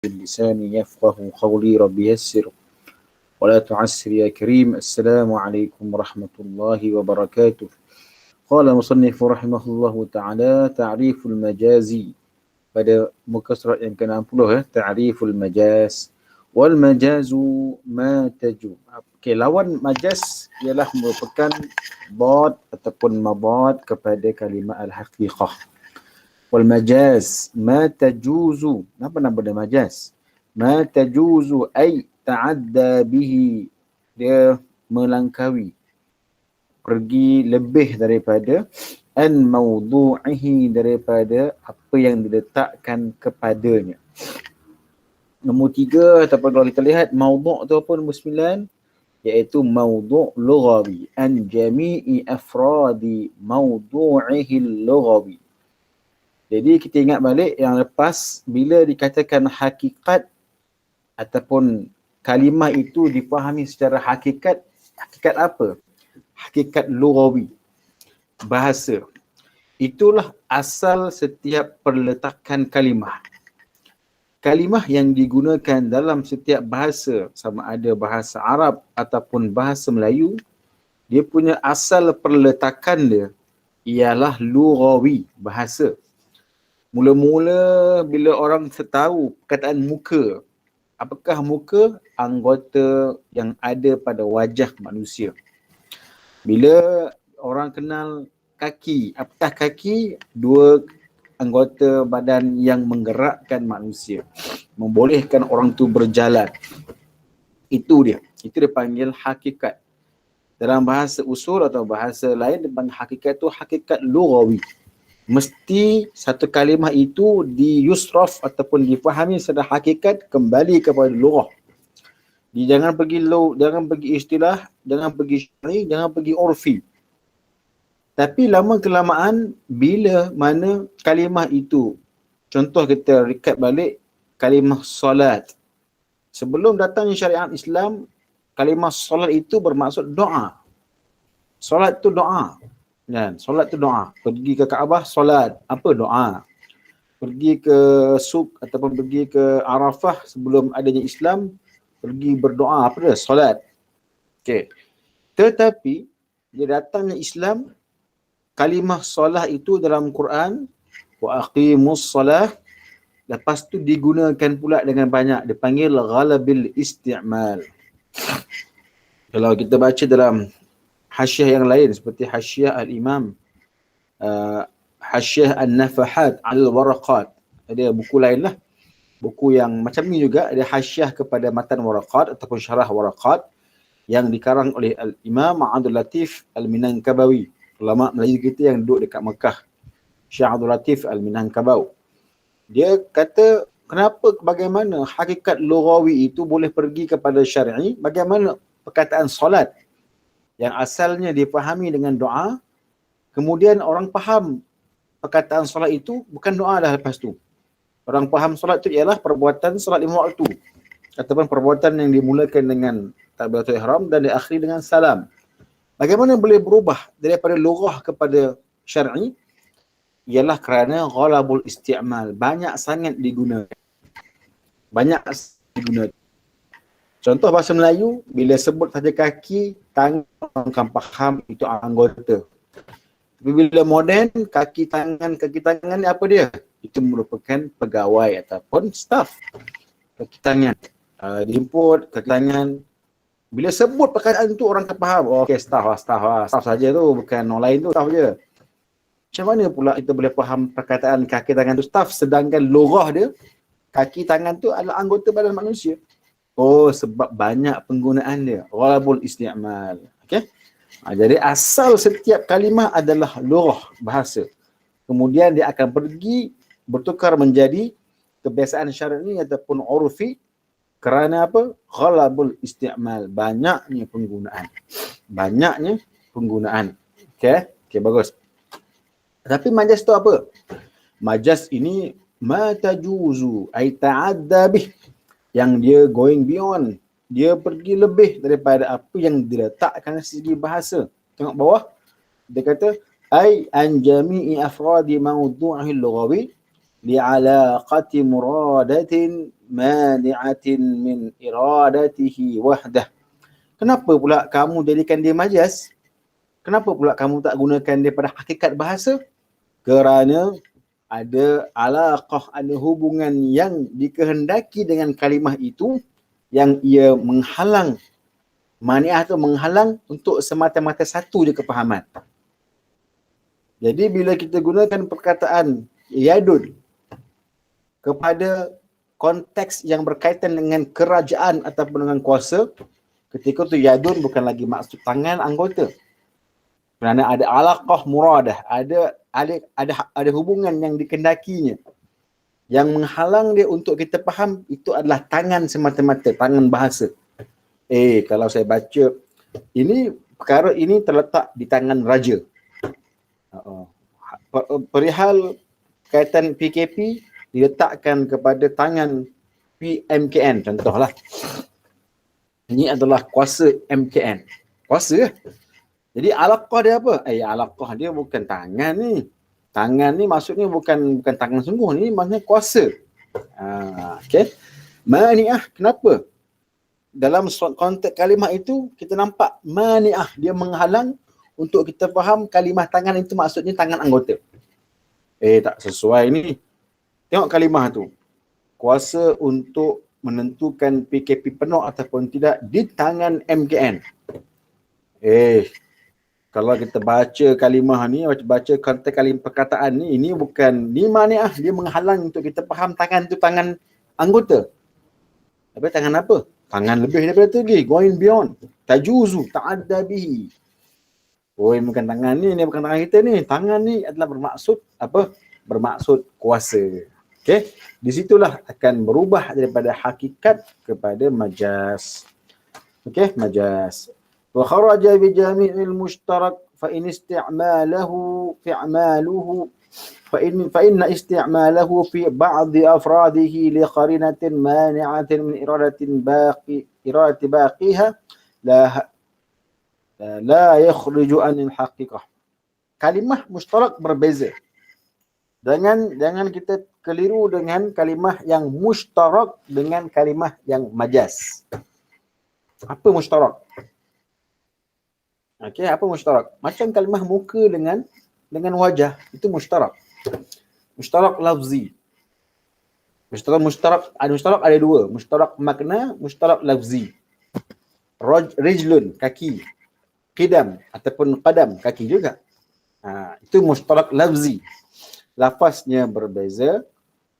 باللسان يفقه قولي رب يسر ولا تعسر يا كريم. السلام عليكم ورحمة الله وبركاته. قال المصنف رحمه الله تعالى تعريف المجازي pada muka surat yang ke-60 ta'riful majaz wal majazu ma taju. Okey, lawan majaz ialah merupakan bad ataupun mabad kepada kalimah al-haqiqah. Wal majaz ma tajuzu. Apa nama dia majaz? Ma tajuzu ay ta'adda bihi, dia melangkaui, pergi lebih daripada an mawdu'ihi, daripada apa yang diletakkan kepadanya. Nombor 3 ataupun kalau kita lihat mawdu' tu apa nombor 9, iaitu mawdu' lughawi an jami'i afradi mawdu'ihi lughawi. Jadi kita ingat balik yang lepas, bila dikatakan hakikat ataupun kalimah itu dipahami secara hakikat, hakikat apa? Hakikat lughawi, bahasa. Itulah asal setiap perletakan kalimah. Kalimah yang digunakan dalam setiap bahasa, sama ada bahasa Arab ataupun bahasa Melayu, dia punya asal perletakan dia ialah lughawi, bahasa. Mula-mula bila orang tahu perkataan muka, apakah muka? Anggota yang ada pada wajah manusia. Bila orang kenal kaki, apakah kaki? Dua anggota badan yang menggerakkan manusia, membolehkan orang tu berjalan. Itu dia panggil hakikat. Dalam bahasa usul atau bahasa lain, dia hakikat tu hakikat lughawi. Mesti satu kalimah itu diyusraf ataupun difahami secara hakikat kembali kepada lughah. Jangan pergi istilah, jangan pergi syar'i, jangan pergi urfi. Tapi lama kelamaan, bila mana kalimah itu, contoh kita recap balik kalimah solat. Sebelum datangnya syariat Islam, kalimah solat itu bermaksud doa. Solat tu doa. Kan? Solat tu doa. Pergi ke Kaabah, solat. Apa doa? Pergi ke Suk ataupun pergi ke Arafah sebelum adanya Islam, pergi berdoa. Apa dia? Solat. Okey. Tetapi, dia datangnya Islam, kalimah solat itu dalam Quran, wa aqimus solah, lepas tu digunakan pula dengan banyak. Dipanggil ghalabil isti'mal. Kalau kita baca dalam hasyiah yang lain seperti hasyiah al-Imam, hasyiah an-nafahat al-waraqat, ada buku lain lah, buku yang macam ni juga, ada hasyiah kepada matan waraqat ataupun syarah waraqat yang dikarang oleh al-Imam Abdul Latif al-Minangkabawi, ulama Melayu kita yang duduk dekat Mekah, Syekh Abdul Latif al-Minangkabawi. Dia kata bagaimana hakikat lughawi itu boleh pergi kepada syar'i, bagaimana perkataan solat yang asalnya dipahami dengan doa, kemudian orang faham perkataan solat itu bukan doa dah lepas tu. Orang faham solat itu ialah perbuatan solat 5 waktu ataupun perbuatan yang dimulakan dengan takbiratul ihram dan diakhiri dengan salam. Bagaimana boleh berubah daripada lughah kepada syar'i? Ialah kerana ghalabul isti'mal, banyak sangat digunakan. Contoh bahasa Melayu, bila sebut saja kaki, tangan, orang akan faham itu anggota. Tapi bila moden, kaki tangan ni apa dia? Itu merupakan pegawai ataupun staff. Kaki tangan, dijemput, kaki tangan. Bila sebut perkataan itu, orang akan faham. Oh, okay, staff saja tu, bukan orang lain tu, staff je. Macam mana pula kita boleh faham perkataan kaki tangan tu staff, sedangkan lughah dia, kaki tangan tu adalah anggota badan manusia. Oh, sebab banyak penggunaan dia. Ghalabul isti'mal. Okey? Jadi asal setiap kalimah adalah lughah, bahasa. Kemudian dia akan pergi bertukar menjadi kebiasaan syar'i ataupun urfi kerana apa? Ghalabul isti'mal. Banyaknya penggunaan. Okey, bagus. Tapi majaz tu apa? Majaz ini ma tajuzu ay ta'adda bih, yang dia going beyond, dia pergi lebih daripada apa yang diletakkan dari segi bahasa. Tengok bawah, dia kata ay an jami'i afradi mawdu'ihi lughawi li'alaqati muradatin mani'atin min iradatihi wahdah. Kenapa pula kamu jadikan dia majaz? Kenapa pula kamu tak gunakan dia pada hakikat bahasa? Kerana ada alaqah, ada hubungan yang dikehendaki dengan kalimah itu yang ia menghalang, mani'ah tu menghalang untuk semata-mata satu je kefahaman. Jadi bila kita gunakan perkataan yadun kepada konteks yang berkaitan dengan kerajaan ataupun dengan kuasa, ketika tu yadun bukan lagi maksud tangan anggota. Kerana ada alaqah muradah, ada hubungan yang dikendakinya. Yang menghalang dia untuk kita faham itu adalah tangan semata-mata, tangan bahasa. Kalau saya baca, ini perkara ini terletak di tangan raja. Perihal kaitan PKP diletakkan kepada tangan PMKN contohlah. Ini adalah kuasa MKN. Kuasa. Jadi alaqah dia apa? Alaqah dia bukan tangan ni. Tangan ni maksudnya bukan tangan sungguh, ni maksudnya kuasa. Okey. Mani'ah, kenapa? Dalam konteks kalimah itu kita nampak mani'ah, dia menghalang untuk kita faham kalimah tangan itu maksudnya tangan anggota. Tak sesuai ni. Tengok kalimah tu. Kuasa untuk menentukan PKP penuh ataupun tidak di tangan MKN. Kalau kita baca kalimah ni, baca konteks kalimah perkataan ni, ini bukan, ni mani'ah, dia menghalang untuk kita faham tangan tu tangan anggota. Tapi tangan apa? Tangan lebih daripada tu lagi, going beyond. Tajuzu, ta'adda bihi. Bukan tangan ni bukan tangan kita ni. Tangan ni adalah bermaksud apa? Bermaksud kuasa. Okey, di situlah akan berubah daripada hakikat kepada majaz. Okey, majaz. Wa kharaja bi jami'il mushtarak fa in isti'malahu fi'maluhu fa inna isti'malahu fi ba'd afradihi li qarinatin mani'atin min iradati baqiha la yakhruju anil haqiqah. Kalimah mushtarak berbeza. Jangan kita keliru dengan kalimah yang mushtarak dengan kalimah yang majaz. Apa mushtarak? Okey, apa mushtarak? Macam kalimah muka dengan wajah, itu mushtarak. Mushtarak lafzi. Mushtarak ada dua, mushtarak makna, mushtarak lafzi. Rijlun, kaki. Qidam ataupun qadam, kaki juga. Itu mushtarak lafzi. Lafaznya berbeza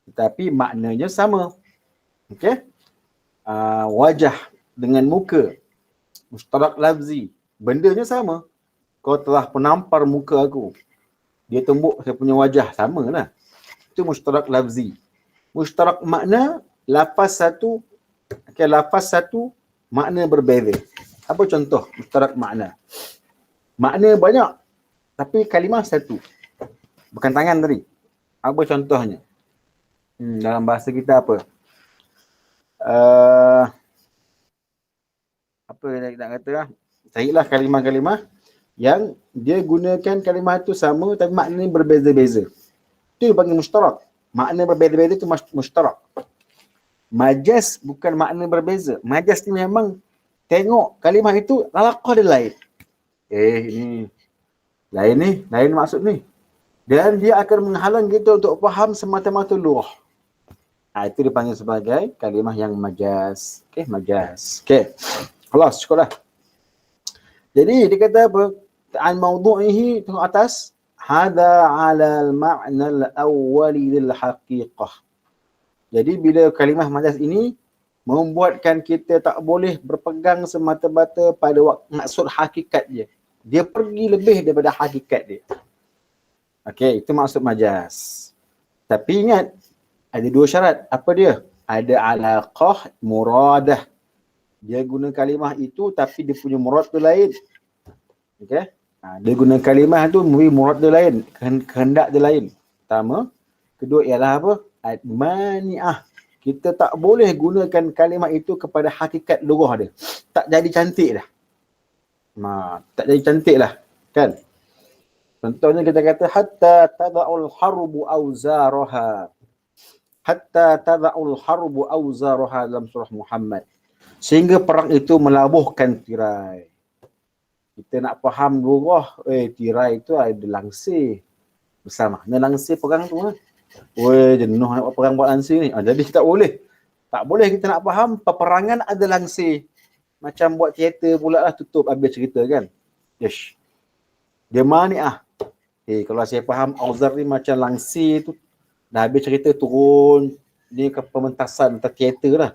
tetapi maknanya sama. Okey? Wajah dengan muka, mushtarak lafzi. Bendanya sama. Kau telah penampar muka aku, dia tumbuk saya punya wajah, sama lah. Itu mushtarak lafzi. Mushtarak makna, lafaz satu, makna berbeza. Apa contoh mushtarak makna? Makna banyak tapi kalimah satu. Bukan tangan tadi. Apa contohnya? Dalam bahasa kita apa? Apa kita nak kata lah? Carilah kalimah-kalimah yang dia gunakan kalimah itu sama tapi maknanya berbeza-beza. Itu dipanggil mushtarak. Makna berbeza-beza itu mushtarak. Majaz bukan makna berbeza. Majaz ni memang tengok kalimah itu alaqah dia lain. Ini lain ni, lain maksud ni. Dan dia akan menghalang kita untuk faham semata-mata lughah. Itu dipanggil sebagai kalimah yang majaz. Okey, majaz. Okey. Kelas, cukup lah. Jadi dia kata apa? An mawdu'ihi tengok atas, hadha 'ala al-ma'na al-awwali lil haqiqah. Jadi bila kalimah majaz ini membuatkan kita tak boleh berpegang semata-mata pada maksud hakikat dia. Dia pergi lebih daripada hakikat dia. Okey, itu maksud majaz. Tapi ingat, ada dua syarat. Apa dia? Ada alaqah muradah. Dia guna kalimah itu tapi dia punya murad tu lain. Okey? Dia guna kalimah tu memberi murad dia lain, kehendak dia lain. Pertama. Kedua ialah apa? Mani'ah. Kita tak boleh gunakan kalimah itu kepada hakikat lughah dia. Tak jadi cantik dah. Tak jadi cantik lah. Kan? Contohnya kita kata hatta tada'ul harbu awzaraha. hatta tada'ul harbu awzaraha dalam surah Muhammad. Sehingga perang itu melabuhkan tirai. Kita nak faham lurah, tirai itu ada langsir. Besar mana langsir perang tu lah. Jenuh nak perang buat langsir ni. Jadi tak boleh. Tak boleh kita nak faham peperangan ada langsir. Macam buat teater pula lah, tutup habis cerita kan. Yes. Dia mana ah? Kalau saya faham Auzar ni macam langsir tu. Dah habis cerita turun. Ni ke pementasan atau teater lah.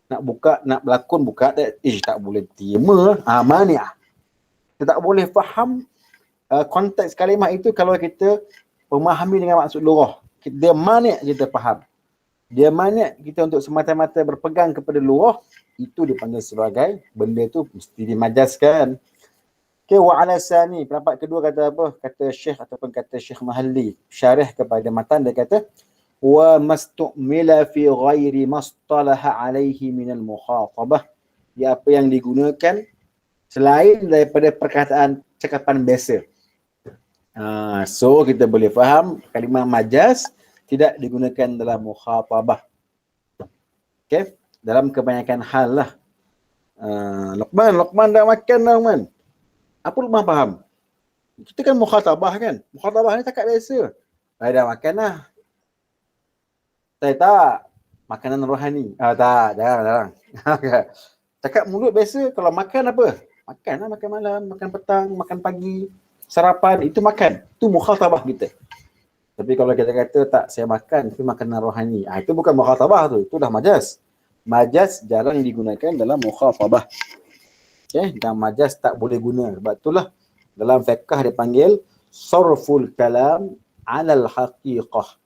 Nak buka, nak berlakon buka. Tak boleh terima. Mana ah? Kita tak boleh faham konteks kalimah itu kalau kita memahami dengan maksud lurah. Dia mana kita faham. Dia mana kita untuk semata-mata berpegang kepada lurah, itu dipanggil sebagai benda tu mesti dimajaskan. Okay, wa ala sani, pendapat kedua kata apa? Kata Syekh ataupun kata Syekh Mahalli, syarih kepada matan, dia kata wa mastu'mila fi ghairi mastalaha alaihi minal mukhatabah. Dia apa yang digunakan selain daripada perkataan cakapan biasa. So kita boleh faham kalimah majaz tidak digunakan dalam mukhatabah. Okay? Dalam kebanyakan hal lah. Luqman dah makan dah, Luqman. Apa Luqman faham? Kita kan mukhatabah kan? Mukhatabah ni cakap biasa. Dah makan lah. Tak. Makanan rohani. Tak, jarang. Cakap mulut biasa, kalau makan apa? Makan lah, makan malam, makan petang, makan pagi, sarapan, itu makan. Itu mukhatabah kita. Tapi kalau kita kata tak, saya makan, itu makanan rohani. Itu bukan mukhatabah tu, itu dah majaz. Majaz jarang digunakan dalam mukhatabah. Okay? Dan majaz tak boleh guna. Sebab itulah dalam fiqh dia panggil sarful kalam alal haqiqah.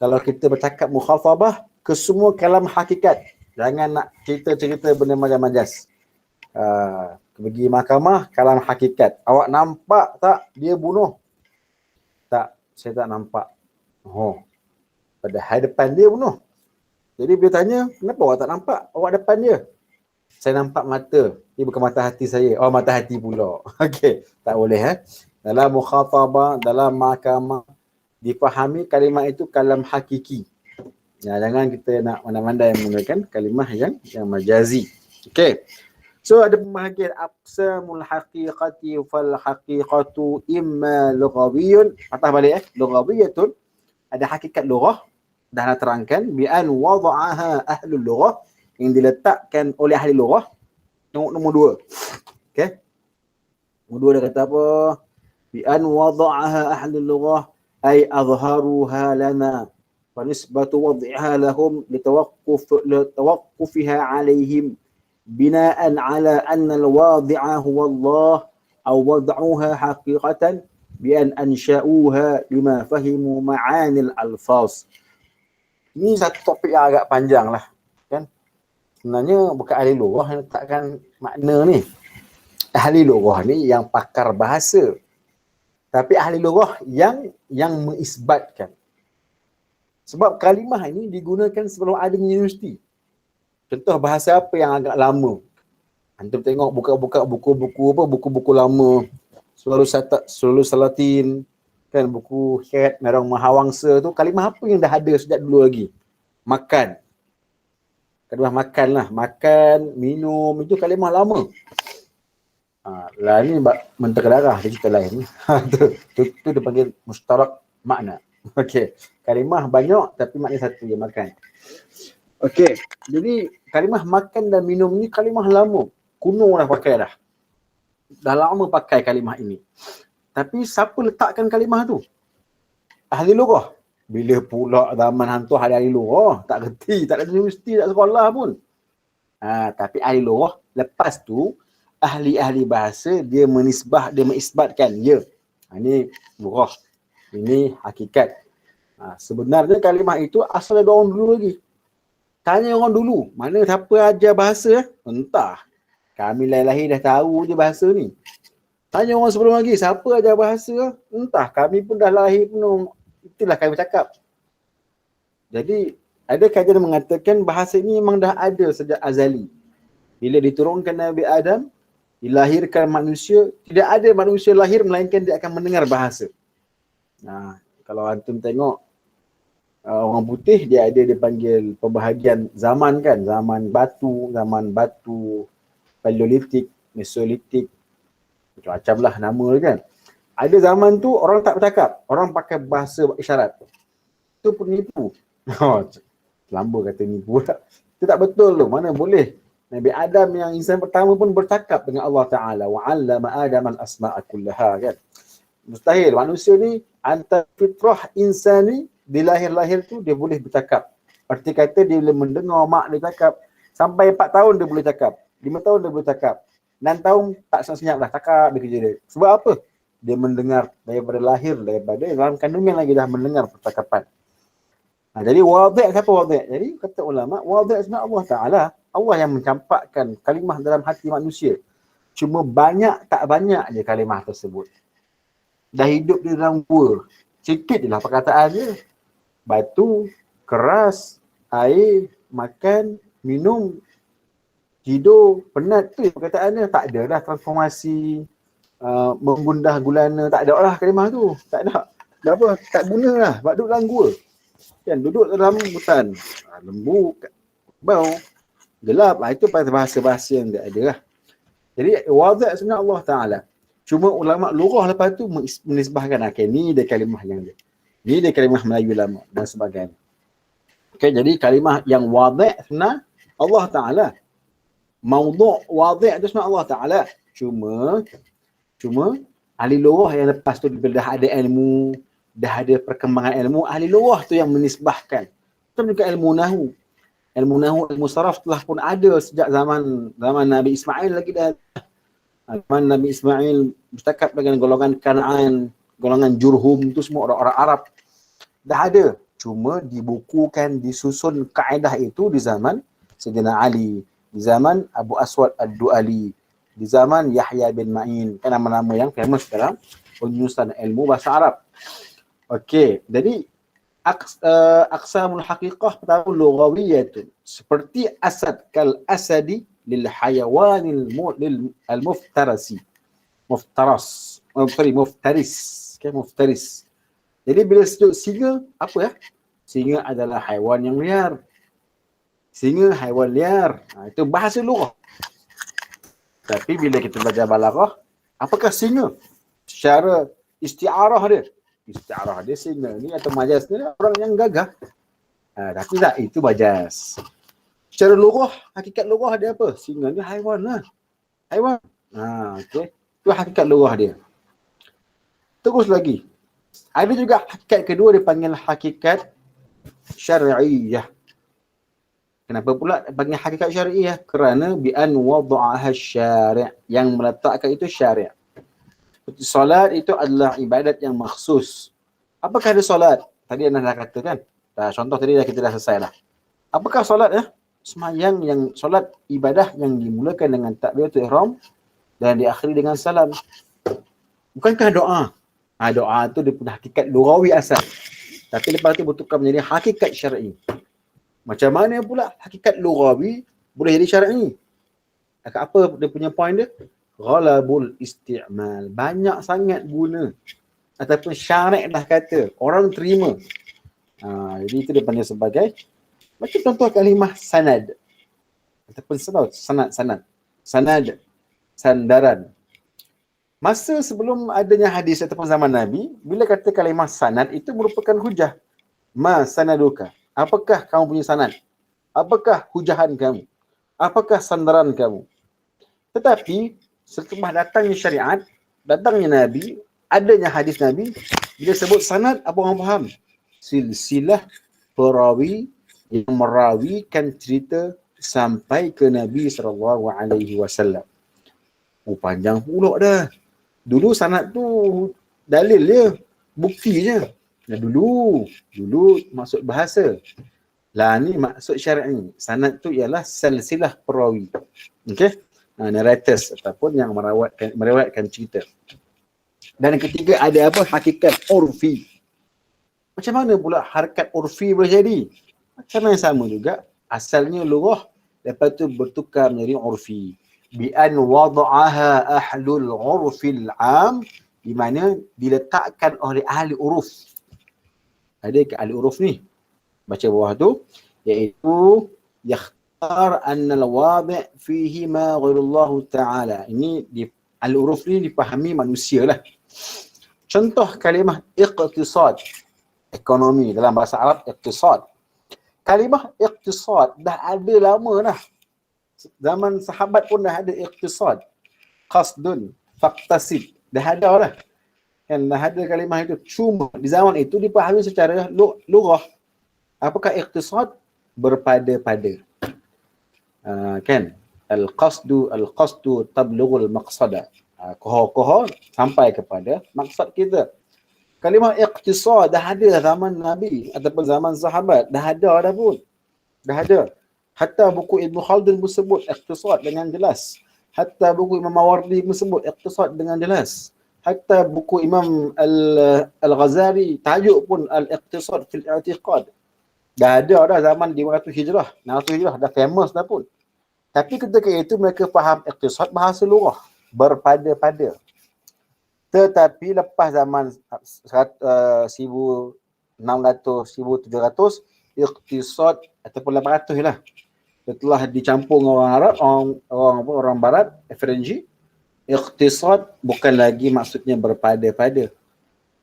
Kalau kita bercakap mukhatabah, ke semua kalam hakikat. Jangan nak cerita-cerita benda majaz. Pergi mahkamah, kalam hakikat. Awak nampak tak dia bunuh? Tak, saya tak nampak. Padahal depan dia bunuh. Jadi dia tanya, kenapa awak tak nampak? Awak depan dia. Saya nampak mata. Dia bukan mata hati saya. Mata hati pula. Okey, tak boleh. Dalam mukhatabah, dalam mahkamah, dipahami kalimah itu kalam hakiki. Jangan kita nak mandai-mandai menggunakan kalimah yang majazi. Okey. So ada pembahagian aqsamul haqiqati fal haqiqatu imma lughawiyyun. Patah balik lughawiyatun. Ada hakikat lughah. Dah nak terangkan bi an wada'aha ahlul lughah, yang diletakkan oleh ahli lughah. Nombor 2. Okey. Nombor 2 dia kata apa? Bi an wada'aha ahlul lughah ay azharuha lana wa nisbatu wad'iha lahum litawaqqufiha alaihim bina'an ala anna al-wadi'a huwa Allah aw wad'uha haqiqatan bi an ansha'uha lima fahimu ma'anil alfaz. Ini satu topik yang agak panjang lah kan. Sebenarnya bukan ahli lughah yang letakkan makna ni. Ahli lughah ni yang pakar bahasa. Tapi ahli lughah yang mengisbatkan. Sebab kalimah ini digunakan sebelum adanya universiti. Contoh bahasa apa yang agak lama? Antum tengok buka-buka buku-buku lama. Sulul Salatin, kan, buku Khat Merong Mahawangsa tu, kalimah apa yang dah ada sejak dulu lagi? Makan. Kalimah makan lah. Makan, minum, itu kalimah lama. Lah ni mentera darah, dia cerita lain. tu dia panggil mustarak makna. Okey. Kalimah banyak tapi makna satu je, makan. Okey, jadi kalimah makan dan minum ni kalimah lama. Kuno dah pakai dah. Dah lama pakai kalimah ini. Tapi siapa letakkan kalimah tu? Ahli lughah. Bila pula zaman hantu ahli lughah, tak reti, tak ada universiti, tak sekolah pun. Tapi ahli lughah, lepas tu ahli-ahli bahasa dia mengisbatkan. Ini lughah. Ini hakikat. Sebenarnya kalimah itu asal dari orang dulu lagi. Tanya orang dulu, mana siapa ajar bahasa? Entah. Kami lahir dah tahu je bahasa ni. Tanya orang sebelum lagi, siapa ajar bahasa? Entah. Kami pun dah lahir penuh. Itulah kami cakap. Jadi, ada kajian mengatakan bahasa ini memang dah ada sejak azali. Bila diturunkan Nabi Adam, dilahirkan manusia, tidak ada manusia lahir melainkan dia akan mendengar bahasa. Kalau antum tengok Orang putih dia panggil pembahagian zaman kan, zaman batu, paleolitik, mesolitik, macam-macam lah nama dia kan. Ada zaman tu orang tak bercakap, orang pakai bahasa isyarat. Itu penipu. Lamba kata nipu tak. Itu tak betul tu, mana boleh. Nabi Adam yang insan pertama pun bercakap dengan Allah Ta'ala. Wa'allama Adam al-asma'a kullaha kan. Mustahil. Manusia ni antara fitrah insani, dilahir-lahir tu dia boleh bercakap. Arti kata dia boleh mendengar mak dia cakap. Sampai 4 tahun dia boleh cakap. 5 tahun dia boleh cakap. 6 tahun tak senyap lah cakap dia kerja dia. Sebab apa? Dia mendengar daripada lahir, daripada dalam kandungan lagi dah mendengar percakapan. Jadi wadih siapa wadih? Jadi kata ulama, wadih sebenarnya Allah Ta'ala. Allah yang mencampakkan kalimah dalam hati manusia. Cuma banyak tak banyak je kalimah tersebut. Dah hidup di dalam gua. Sikit je lah perkataan dia. Batu, keras, air, makan, minum, tidur, penat tu perkataan dia. Tak ada dah transformasi, menggundah gulana. Tak ada lah kalimah tu. Tak ada. Kenapa? Tak guna lah. Sebab duduk dalam gua. Kan duduk dalam hutan. Lembu, bau, gelap. Itu bahasa-bahasa yang dia ada lah. Jadi wadih sebenarnya Allah Ta'ala. Cuma ulama lughah lepas tu menisbahkan, okay, ni dia kalimah yang dia. Ni dia kalimah Melayu lama dan sebagainya. Okay, jadi kalimah yang wadih sebenarnya Allah Ta'ala. Maudhu' wadih itu sebenarnya Allah Ta'ala. Cuma ahli lughah yang lepas tu bila dah ada ilmu, dah ada perkembangan ilmu, ahli lughah tu yang menisbahkan. Macam juga ilmu nahu. Ilmu saraf telah pun ada sejak zaman Nabi Ismail lagi dah. Zaman Nabi Ismail bercakap dengan golongan Kanaan, golongan Jurhum tu semua orang-orang Arab. Dah ada. Cuma dibukukan, disusun kaedah itu di zaman Sayyidina Ali, di zaman Abu Aswad Ad-Du'ali, di zaman Yahya bin Ma'in. Kan nama-nama yang famous dalam penyusunan ilmu bahasa Arab. Okey, jadi aqsamul haqiqah pertama lughawiyatun. Seperti asad kal asadi lil hayawanil muftarasi. Muftaris. Okay, muftaris. Jadi bila sebut singa, apa ya? Singa adalah haiwan yang liar. Singa haiwan liar. Itu bahasa lughah. Tapi bila kita belajar balaghah, apakah singa? Secara isti'arah dia. Isti'arah dia singa ni atau majaz ni orang yang gagah. Tapi tak, itu majaz. Secara lughah, hakikat lughah dia apa? Singa ni haiwan lah. Haiwan. Okay. Itu hakikat lughah dia. Terus lagi. Ada juga hakikat kedua dipanggil hakikat syar'iyah. Kenapa pula panggil hakikat syar'iyah? Kerana bi'an wada'aha syari'. Yang meletakkan itu syari'. Seperti solat itu adalah ibadat yang makhsus. Apakah ada solat? Tadi anda dah kata kan? Contoh tadi kita dah selesai lah. Apakah solat ya? Semayang yang solat ibadah yang dimulakan dengan takbiratul ihram dan diakhiri dengan salam. Bukankah doa? Doa tu dia punya hakikat lughawi asal. Tapi lepas tu bertukar menjadi hakikat syar'i. Macam mana pula hakikat lughawi boleh jadi syar'i? Apa dia punya point dia? Ghalabul isti'mal. Banyak sangat guna. Ataupun syarik dah kata. Orang terima. Jadi itu dia panggil sebagai, macam contoh kalimah sanad. Ataupun sanad. Sandaran. Masa sebelum adanya hadis ataupun zaman Nabi, bila kata kalimah sanad itu merupakan hujah. Ma sanaduka. Apakah kamu punya sanad? Apakah hujahan kamu? Apakah sandaran kamu? Tetapi setelah datangnya syariat, datangnya Nabi, adanya hadis Nabi, bila sebut sanad, apa orang faham? Silsilah perawi yang merawikan cerita sampai ke Nabi SAW. Panjang pula dah. Dulu sanad tu dalil dia, bukti je. Dulu maksud bahasa. Lah ni maksud syar'i. Sanad tu ialah silsilah perawi. Okey? Narrators ataupun yang meriwayatkan cerita. Dan yang ketiga ada apa? Hakikat urfi. Macam mana pula harakat urfi boleh jadi? Macam yang sama juga. Asalnya lughah, lepas tu bertukar menjadi urfi. Bi'an wada'aha ahlul urfil am, di mana diletakkan oleh ahli uruf. Ada ke ahli uruf ni? Baca bawah tu, iaitu yakhtar anna al-wadi' fihi ma ghairullahu ta'ala. Ini al-huruf ni dipahami manusia lah. Contoh kalimah iqtisad, ekonomi dalam bahasa Arab iqtisad. Kalimah iqtisad dah ada lama dah. Zaman sahabat pun dah ada iqtisad. Qasdun, faqtasid, dah ada dah. Kan dah ada kalimah itu. Cuma di zaman itu dipahami secara lughah. Apakah iqtisad? Berpada-pada. Kan? Al-qasdu tablughul maqsada. Koho-koho sampai kepada maksud kita. Kalimah iqtisad dah ada zaman Nabi ataupun zaman sahabat. Dah ada dah pun. Dah ada. Hatta buku Ibn Khaldun pun sebut iqtisad dengan jelas. Hatta buku Imam Mawardi pun sebut iqtisad dengan jelas. Hatta buku Imam Al-Ghazali tajuk pun Al-Iqtisad fil I'tiqad. Dah ada dah zaman 500 Hijrah, 600 Hijrah, dah famous dah pun. Tapi ketika itu mereka faham iqtisad bahasa lughah, berpada-pada. Tetapi lepas zaman 1600, 1700, iqtisad ataupun 800 lah. Setelah dicampur dengan orang Arab, orang Barat, Ferengi, iqtisad bukan lagi maksudnya berpada-pada.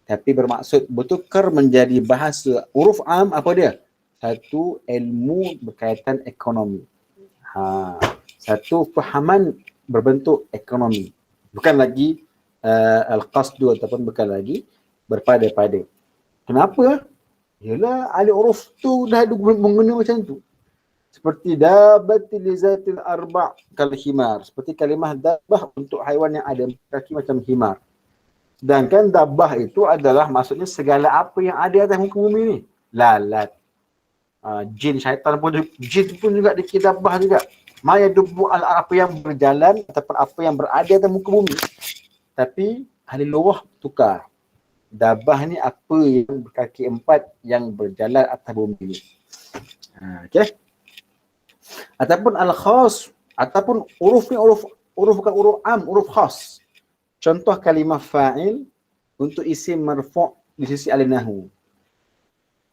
Tapi bermaksud bertukar menjadi bahasa huruf am. Apa dia? Satu, ilmu berkaitan ekonomi. Satu, fahaman berbentuk ekonomi. Bukan lagi al-qasdu ataupun bukan lagi berpada-pada. Kenapa? Yalah, ahli huruf tu dah ada menggunakan macam tu. Seperti dabatil lizatil arba' kal himar. Seperti kalimah dabah untuk haiwan yang ada kaki macam himar. Sedangkan dabah itu adalah maksudnya segala apa yang ada atas muka bumi ni. Lalat. Jin, syaitan pun juga dikira dabah juga. Ma yadubbu apa yang berjalan ataupun apa yang berada atas muka bumi. Tapi ahli lughah tukar. Dabah ni apa yang berkaki empat yang berjalan atas bumi ni. Okey. Ataupun al-khas, ataupun huruf ni huruf bukan huruf am, huruf khas. Contoh kalimah fa'il untuk isim marfu' di sisi ahli nahwu.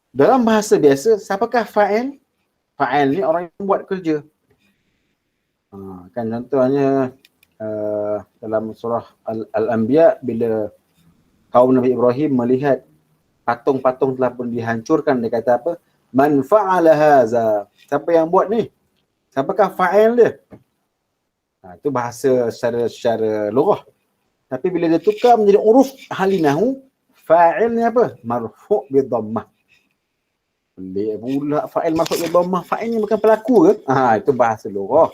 Dalam bahasa biasa, siapakah fa'il? Fa'il ni orang yang buat kerja. Kan contohnya dalam surah Al-Anbiya bila kaum Nabi Ibrahim melihat patung-patung telah pun dihancurkan, dia kata apa? Man fa'ala haza. Siapa yang buat ni? Siapakah fa'il dia? Itu bahasa secara lughah. Tapi bila dia tukar menjadi uruf ahli nahwu, fa'il ni apa? Marfu' bi dhammah. Boleh pula fa'il marfu' bi dhammah. Fa'il ni bukan pelaku ke? Itu bahasa lughah.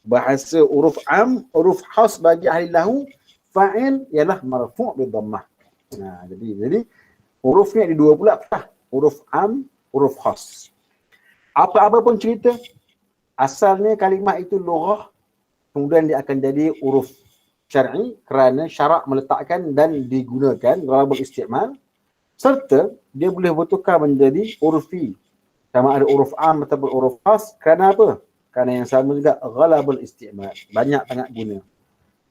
Bahasa uruf am, uruf khas bagi ahli nahwu, fa'il ialah marfu' bi dhammah. Jadi huruf ni ada dua pula. Huruf am, huruf khas. Apa-apa pun cerita, asalnya kalimah itu lughah, kemudian dia akan jadi huruf syar'i kerana syarak meletakkan dan digunakan ghalabul isti'mal, serta dia boleh bertukar menjadi urfi, sama ada huruf am ataupun huruf khas. Kerana apa? Kerana yang sama juga ghalabul isti'mal, banyak sangat guna.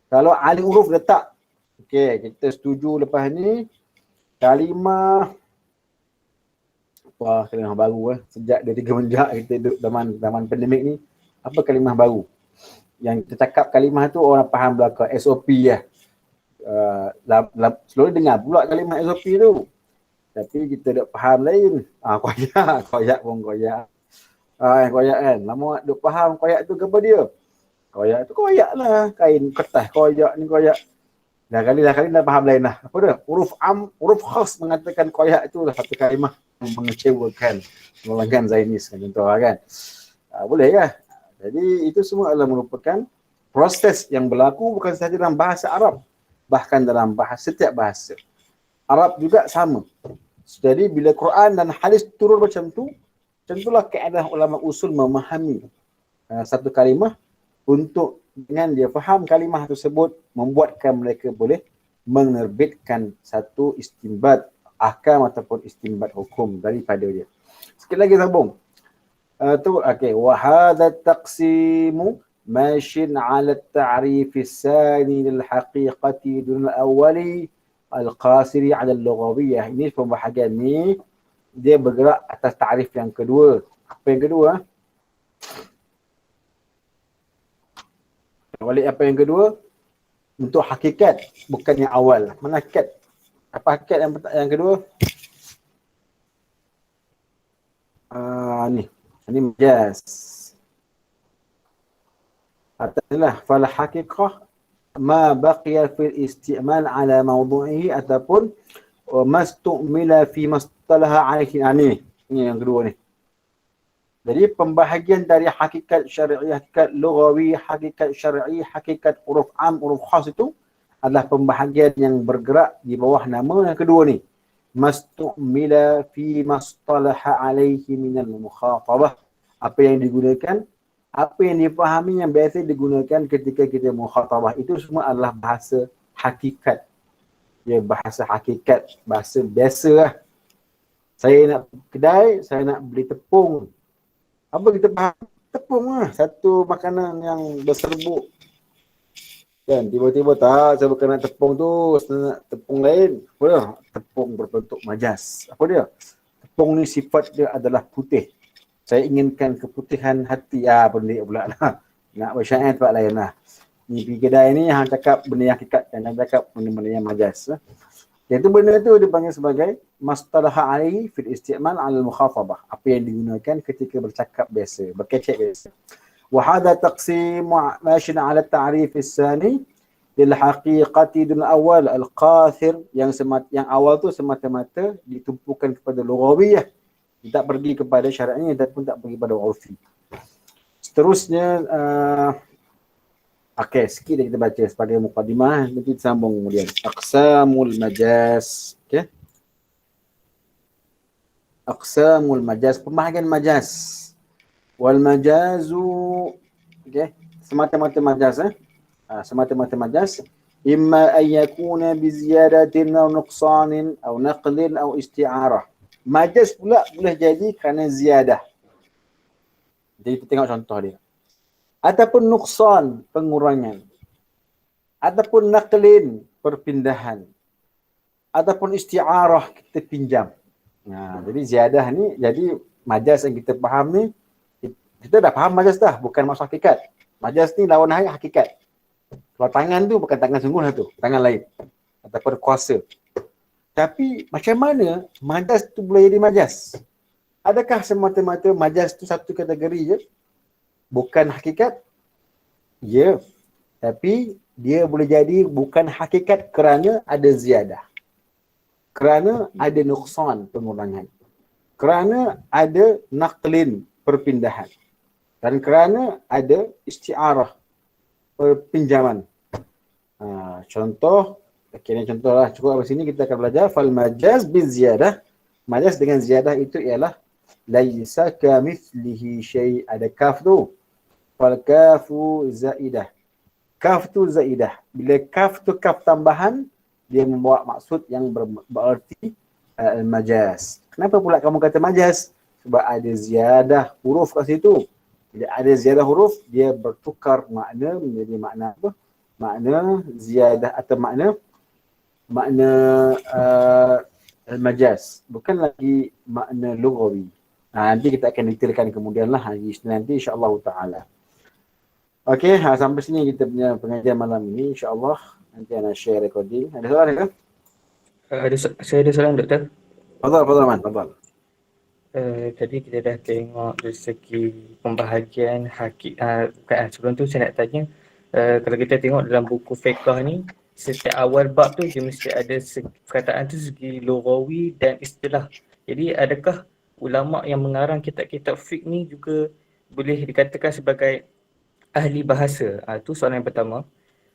Kalau ahli huruf letak, okey, kita setuju lepas ni kalimah kalimah baru sejak 2-3 menjak kita duduk zaman pandemik ni, apa kalimah baru yang kita cakap kalimah tu orang faham belaka, SOP lah. Selalu dengar pula kalimah SOP tu, tapi kita duk faham lain. Koyak pun koyak. Koyak kan, lama duk faham koyak tu ke apa dia. Koyak tu koyak lah, kain kertas koyak ni koyak. Dah kali dah faham lain lah. Apa dia? Huruf am, huruf khas mengatakan koyak itu lah satu kalimah yang mengecewakan, melanggar Zainis kan, contoh kan. Boleh kan? Jadi itu semua adalah merupakan proses yang berlaku bukan sahaja dalam bahasa Arab, bahkan dalam setiap bahasa. Arab juga sama. Jadi bila Quran dan hadis turun macam tu, tentulah keadaan ulama usul memahami satu kalimah untuk dengan dia faham kalimah tersebut membuatkan mereka boleh menerbitkan satu istinbat ahkam ataupun istinbat hukum daripada dia. Sikit lagi sambung. Okey, wa hadha taqsimu mashin 'ala at-ta'rif as-sani lil haqiqati dun al-awwali al-qasiri 'ala al-lughawiyyah. Ini pembahagian ni dia bergerak atas takrif yang kedua. Apa yang kedua? Balik apa yang kedua? Untuk hakikat, bukan yang awal. Mana hakikat? Apa hakikat yang kedua? Ni majaz. Ataslah fal haqiqah ma baqiya fil isti'mal ala mawdu'ihi ataupun mastumila fi mastalaha alaihi. Ni yang kedua ni. Jadi pembahagian dari hakikat syar'i, hakikat lughawi, hakikat syar'i, hakikat huruf am, huruf khas itu adalah pembahagian yang bergerak di bawah nama yang kedua ni. Mastumila fi mastalaha alaihi minal mukhatabah. Apa yang digunakan, apa yang difahami yang biasa digunakan ketika kita mukhatabah, itu semua adalah bahasa hakikat. Ya, bahasa hakikat, bahasa biasa lah. Saya nak kedai, saya nak beli tepung. Apa kita faham? Tepung lah. Satu makanan yang berserbuk. Kan, tiba-tiba tak, saya bukan nak tepung tu, saya nak tepung lain. Apa dia? Tepung berbentuk majas. Apa dia? Tepung ni sifat dia adalah putih. Saya inginkan keputihan hati. Pelik pula lah. Nak bersyair tempat lain lah. Ni pergi kedai ni, yang cakap benda yang hakikat, yang cakap benda-benda yang majas. Iaitu benda tu dipanggil sebagai mastalaha alaihi fil isti'mal ala al-mukhatabah. Apa yang digunakan ketika bercakap biasa, berkecek biasa. وهذا تقسيم ماشي على التعريف الثاني للحقيقة دون الأول القاثر yang awal tu semata-mata ditumpukan kepada lughawiyah, tidak pergi kepada syar'i dan pun tak pergi kepada urfi. Seterusnya okey, sikit kita baca sebagai mukadimah, nanti sambung kemudian. Aqsamul majaz, okey. Aqsamul majaz, pembahagian majaz. Wal majazu, okey, semata-mata majaz semata-mata majaz imma an yakuna bi ziyadatin aw nuqsanin aw naqlin aw isti'arah. Majaz pula boleh jadi kerana ziyadah. Jadi kita tengok contoh dia. Ataupun nuqsan, pengurangan. Ataupun naqlin, perpindahan. Ataupun isti'arah, kita pinjam. Jadi ziyadah ni, jadi majaz yang kita faham ni, kita dah faham majaz dah, bukan maksud hakikat. Majaz ni lawan hakikat. Kalau tangan tu bukan tangan sungguh lah tu, tangan lain. Ataupun kuasa. Tapi macam mana majaz tu boleh jadi majaz? Adakah semata-mata majaz tu satu kategori je? Bukan hakikat? Ya. Tapi dia boleh jadi bukan hakikat kerana ada ziyadah. Kerana ada nuqsan, pengurangan. Kerana ada naqlin, perpindahan. Dan kerana ada isti'arah, pinjaman. Contoh, kira contoh lah, cukup dari sini kita akan belajar fal majaz bil ziyadah. Majaz dengan ziyadah itu ialah laisa kamithlihi syai', ada kaf tu. Fal kafu zaidah. Kaf tu zaidah. Bila kaf tu kaf tambahan, dia membawa maksud yang berarti al-majaz. Kenapa pula kamu kata majaz? Sebab ada ziyadah huruf kat situ. Bila ada ziyadah huruf, dia bertukar makna menjadi makna apa? Makna ziyadah atau makna al-majaz. Bukan lagi makna lughawi. Nanti kita akan detailkan kemudian lah hari Isnin nanti insya-Allah taala. Okey, sampai sini kita punya pengajian malam ini insya-Allah. Nanti ana share recording. Ada soalan ke? Saya ada soalan, Doktor. Fadhal Man, fadhal. Tadi kita dah tengok dari segi pembahagian sebelum tu saya nak tanya, kalau kita tengok dalam buku fiqh ni, setiap awal bab tu dia mesti ada perkataan tu segi lughawi dan istilah. Jadi adakah ulama yang mengarang kitab-kitab fiqh ni juga boleh dikatakan sebagai ahli bahasa? Tu soalan yang pertama.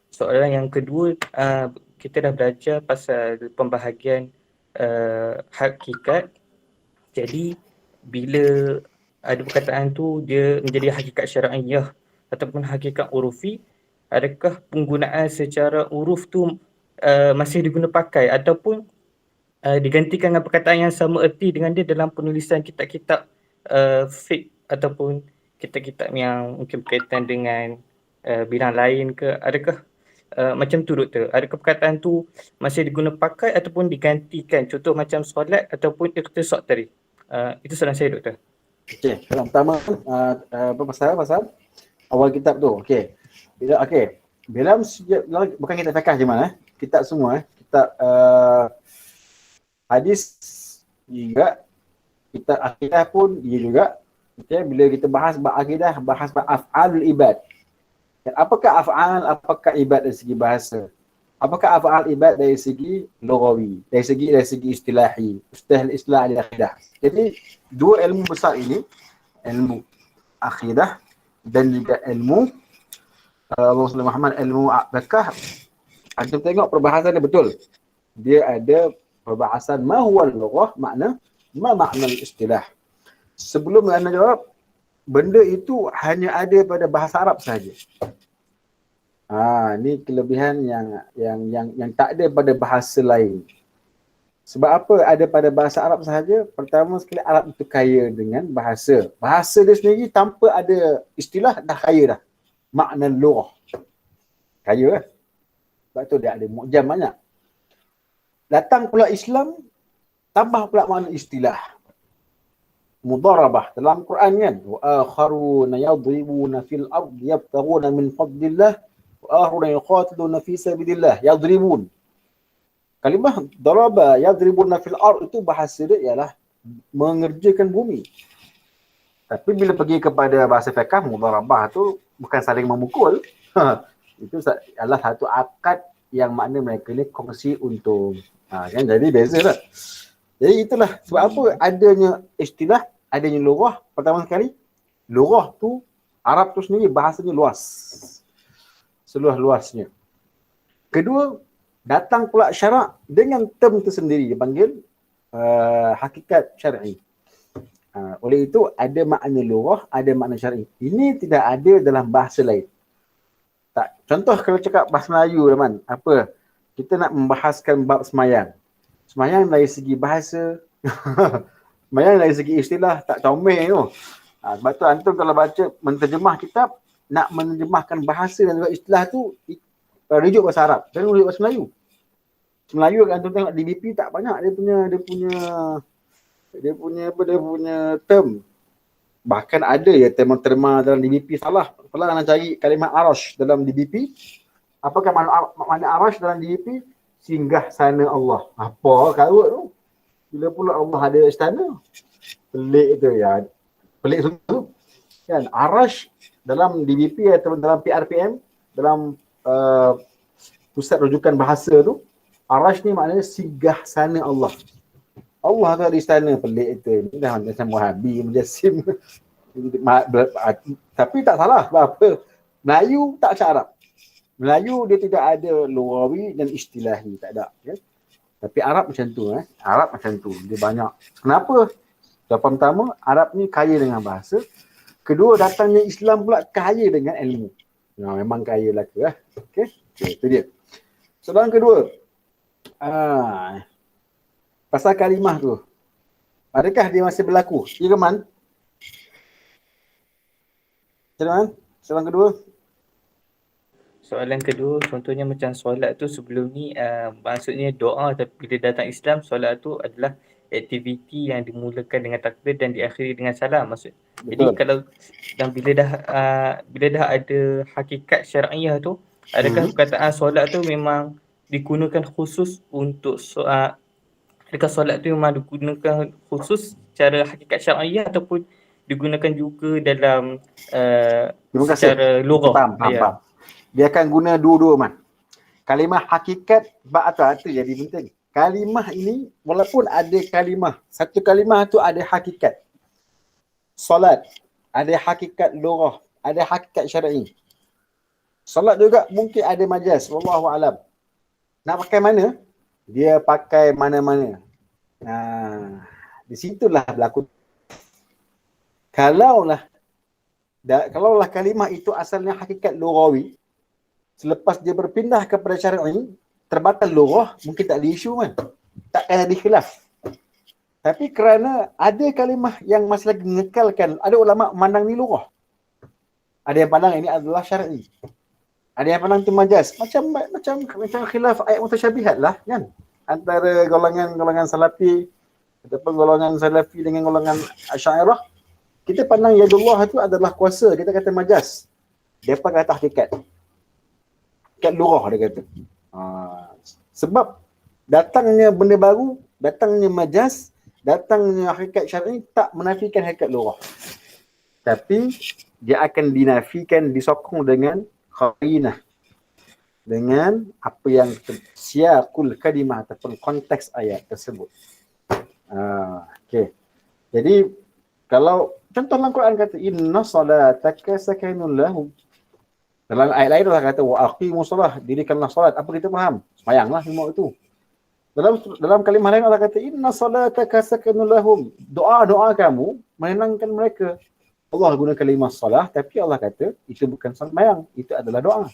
Soalan yang kedua, kita dah belajar pasal pembahagian hakikat. Jadi bila ada perkataan tu dia menjadi hakikat syar'iyah ataupun hakikat urufi, adakah penggunaan secara uruf tu masih diguna pakai ataupun digantikan dengan perkataan yang sama erti dengan dia dalam penulisan kitab-kitab fiqh ataupun kitab-kitab yang mungkin berkaitan dengan bidang lain ke? Adakah macam tu, Doktor? Adakah perkataan tu masih diguna pakai ataupun digantikan? Contoh macam solat ataupun iqtisad tadi. Itu soalan saya, Doktor. Okey, yang pertama pasal awal kitab tu. Okey. Bila bukan kitab fiqh je mana, kitab semua kitab hadis juga, kitab akidah pun dia juga. Okey, bila kita bahas bab akidah, bahas bab af'alul ibad. Dan apakah af'al, apakah ibad dari segi bahasa? Apakah af'al ibad dari segi lughawi, dari segi istilahi, istilah al-akidah. Jadi dua ilmu besar ini, ilmu akidah dan juga ilmu Allahumma Muhammad, ilmu fiqh. Antum tengok perbahasan dia betul. Dia ada perbahasan ma huwa al-lughah, makna istilah. Sebelum anda jawab, benda itu hanya ada pada bahasa Arab sahaja. Ni kelebihan yang tak ada pada bahasa lain. Sebab apa ada pada bahasa Arab sahaja? Pertama sekali, Arab itu kaya dengan bahasa. Bahasa dia sendiri tanpa ada istilah dah kaya dah. Makna lughah. Kaya lah. Sebab tu dia ada mu'jam banyak. Datang pula Islam, tambah pula makna istilah. Mudarabah dalam Quran kan, wa akharuna yadribuna fil ardi yabtaghuna min fadlillah wa akharuna yuqatiluna fi sabilillah yadribun. Kalimah daraba yadribuna fil ard itu bahasa dia ialah mengerjakan bumi. Tapi bila pergi kepada bahasa fiqh, mudarabah tu bukan saling memukul. Itu adalah satu akad yang makna mereka ni kongsi untung. Kan, jadi beza lah. Jadi itulah sebab apa adanya istilah, adanya lughah. Pertama sekali, lughah tu, Arab tu sendiri bahasanya luas. Seluas-luasnya. Kedua, datang pula syarak dengan term tersendiri, dipanggil hakikat syar'i. Oleh itu, ada makna lughah, ada makna syar'i. Ini tidak ada dalam bahasa lain. Tak. Contoh kalau cakap bahasa Melayu, teman, apa? Kita nak membahaskan bab semayang. Semayang dari segi bahasa, semayang dari segi istilah, tak comel tu. Sebab tu antum kalau baca, menterjemah kitab, nak menerjemahkan bahasa dan juga istilah tu, rujuk bahasa Arab, jangan rujuk bahasa Melayu. Melayu kan antum tengok DBP tak banyak dia punya term. Bahkan ada ya terma dalam DBP salah. Kalau nak cari kalimah arash dalam DBP, apakah makna arash dalam DBP? Singgah sana Allah. Apa karut tu? Bila pula Allah ada istana? Pelik tu ya. Pelik tu. Kan arash dalam DBP atau dalam PRPM, dalam pusat rujukan bahasa tu, arash ni maknanya singgah sana Allah. Allah tu ada istana, pelik itu. Ini dah macam Wahabi, Mujassim. Tapi tak salah. Sebab apa? Melayu tak macam Arab. Melayu dia tidak ada lughawi dan istilahi. Tak ada. Ya? Tapi Arab macam tu. Arab macam tu. Dia banyak. Kenapa? Jawapan pertama, Arab ni kaya dengan bahasa. Kedua, datangnya Islam pula kaya dengan ilmu. Memang kaya lah ke. Okay, itu dia. Soalan kedua. Pasal kalimah tu, adakah dia masih berlaku? Ya ke Man? Macam soalan kedua? Soalan kedua, contohnya macam solat tu sebelum ni, maksudnya doa, tapi bila datang Islam, solat tu adalah aktiviti yang dimulakan dengan takbir dan diakhiri dengan salam. Betul. Jadi kalau dan bila dah ada hakikat syar'iyah tu, adakah perkataan solat tu memang digunakan khusus untuk adakah solat tu memang digunakan khusus secara hakikat syar'iyah ataupun digunakan juga dalam secara lughah? Faham. Dia akan guna dua-dua, Man. Kalimah hakikat, itu jadi penting. Kalimah ini, walaupun ada kalimah, satu kalimah tu ada hakikat. Solat, ada hakikat lughah, ada hakikat syar'i. Solat juga mungkin ada majaz, wallahu alam. Nak pakai mana? Dia pakai mana-mana. Di situlah berlaku. Kalaulah kalimah itu asalnya hakikat lughawi, selepas dia berpindah kepada syar'i, terbatal lughah, mungkin tak ada isu kan. Takkan ada khilaf. Tapi kerana ada kalimah yang masih lagi mengekalkan, ada ulama memandang ni lughah. Ada yang pandang ini adalah syar'i. Ada yang pandang itu majaz. Macam khilaf ayat mutasyabihat lah kan. Antara golongan salafi ataupun golongan Salafi dengan golongan Asy'ariyah, kita pandang yadullah itu adalah kuasa, kita kata majaz. Depa kata hakikat. Hakikat lurah dia kata. Sebab datangnya benda baru, datangnya majaz, datangnya hakikat syar'i tak menafikan hakikat lurah. Tapi dia akan dinafikan, disokong dengan qarinah, dengan apa yang siaqul kalimah ataupun konteks ayat tersebut. Okey. Jadi kalau contoh dalam Quran kata inna salataka sakanun lahum. Dalam ayat lain Allah kata wa aqimus solah, dirikanlah solat. Apa kita faham? Sembahyanglah semua itu. Dalam kalimah lain Allah kata inna salataka sakanun lahum. Doa-doa kamu menenangkan mereka. Allah guna kalimah solah, tapi Allah kata itu bukan sembahyang, itu adalah doa.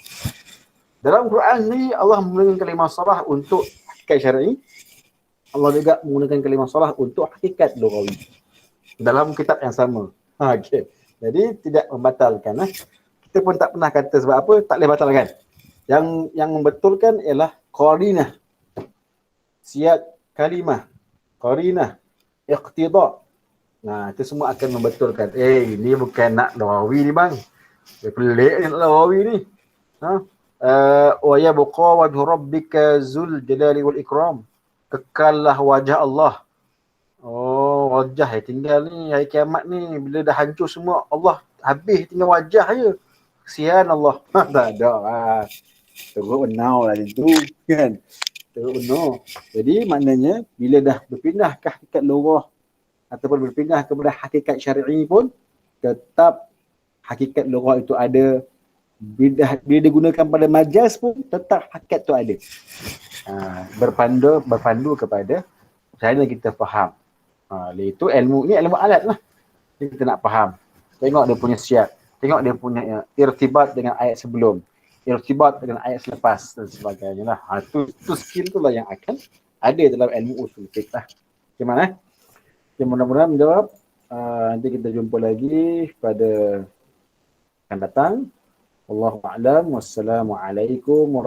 Dalam Quran ni Allah menggunakan kalimah solah untuk hakikat syar'i. Allah juga menggunakan kalimah solah untuk hakikat lughawi. Dalam kitab yang sama. Okey. Jadi tidak membatalkan. Kita pun tak pernah kata sebab apa, tak boleh batalkan. Yang membetulkan ialah qarinah. Siyak kalimah. Qarinah. Iqtida. Nah, itu semua akan membetulkan. Ini bukan nak lughawi ni bang. Dia pelik ni nak lughawi ni. Wa yabqa wajhu rabbika zul jalali wal ikram. Kekallah wajah Allah. Wajah tinggal ni hari kiamat ni, bila dah hancur semua Allah habis, tinggal wajah je. Kesian Allah. Tak ada. Teruk benau lah itu kan. Teruk benau. Jadi maknanya bila dah berpindah ke hakikat lurah ataupun berpindah kepada hakikat syar'i pun tetap hakikat lurah itu ada. Bila digunakan pada majaz pun tetap hakikat tu ada. Berpandu kepada cara kita faham. Itu ilmu ni, ilmu alat lah. Kita nak faham. Tengok dia punya siap. Tengok dia punya irtibat dengan ayat sebelum. Irtibat dengan ayat selepas dan sebagainya lah. Itu skill tu lah yang akan ada dalam ilmu usul fiqh lah. Bagaimana? Mudah-mudahan menjawab. Nanti kita jumpa lagi pada akan datang. Wallahu a'lam. Wassalamualaikum warahmatullahi wabarakatuh.